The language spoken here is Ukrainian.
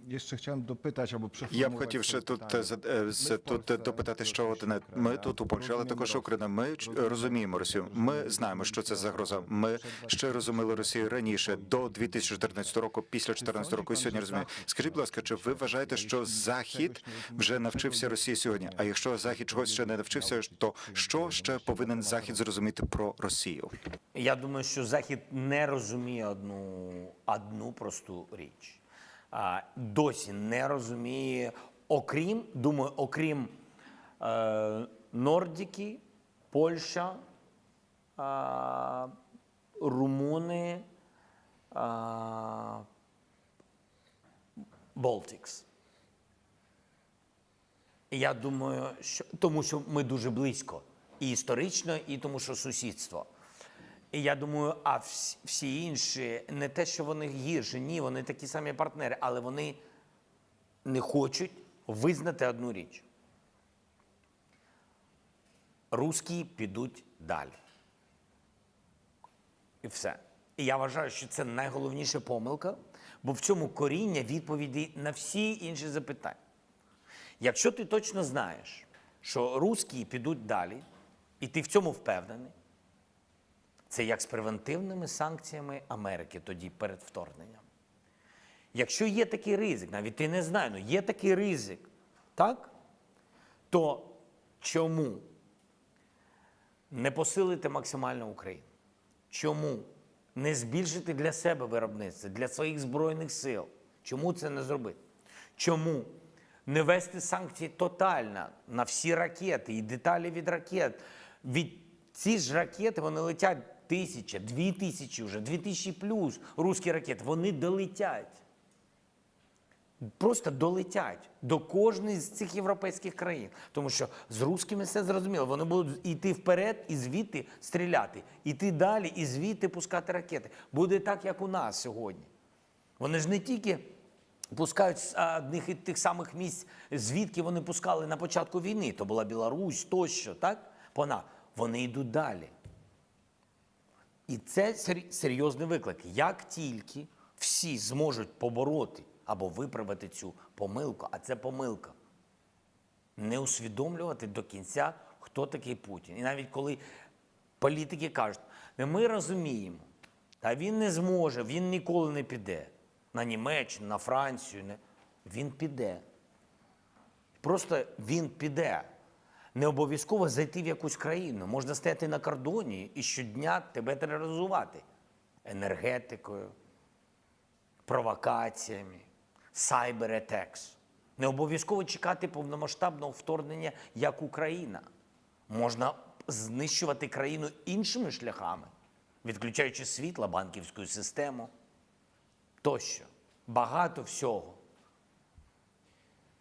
Jeszcze chciałem dopytać albo Я б przeformułować хотів ще swoje тут, pytanie. тут допитати ще одне. Ми тут у Польщі, але також Україна. Ми розуміємо Росію. Ми знаємо, що це загроза. Ми ще розуміли Росію раніше, до 2014 року, після 2014 року і сьогодні розуміємо. Скажіть, будь ласка, чи ви вважаєте, що Захід вже навчився Росії сьогодні? А якщо Захід чогось ще не навчився, то що ще повинен Захід зрозуміти про Росію? Я думаю, що Захід не розуміє одну просту річ. Досі не розуміє, окрім Нордики, Польща, румуни, Балтікс. Я думаю, тому що ми дуже близько. І історично, і тому що сусідство. І я думаю, а всі інші, не те, що вони гірші, ні, вони такі самі партнери, але вони не хочуть визнати одну річ. Русські підуть далі. І все. І я вважаю, що це найголовніша помилка, бо в цьому коріння відповіді на всі інші запитання. Якщо ти точно знаєш, що русські підуть далі, і ти в цьому впевнений, це як з превентивними санкціями Америки тоді перед вторгненням. Якщо є такий ризик, навіть ти не знаєш, але є такий ризик, так? То чому не посилити максимально Україну? Чому не збільшити для себе виробництво, для своїх Збройних сил? Чому це не зробити? Чому не ввести санкції тотально на всі ракети і деталі від ракет? Від ці ж ракети, вони летять 1000, 2000 вже, 2000 плюс русські ракети, вони долетять. Просто долетять до кожної з цих європейських країн. Тому що з русскими все зрозуміло. Вони будуть йти вперед і звідти стріляти. Йти далі і звідти пускати ракети. Буде так, як у нас сьогодні. Вони ж не тільки пускають з одних і тих самих місць, звідки вони пускали на початку війни. То була Білорусь, тощо, так? Вони йдуть далі. І це серйозний виклик. Як тільки всі зможуть побороти або виправити цю помилку, а це помилка, не усвідомлювати до кінця, хто такий Путін. І навіть коли політики кажуть, ми розуміємо, та він не зможе, він ніколи не піде на Німеччину, на Францію, він піде. Просто він піде. Не обов'язково зайти в якусь країну. Можна стояти на кордоні і щодня тебе тероризувати енергетикою, провокаціями, cyber-attacks. Не обов'язково чекати повномасштабного вторгнення, як Україна. Можна знищувати країну іншими шляхами, відключаючи світло, банківську систему тощо. Багато всього.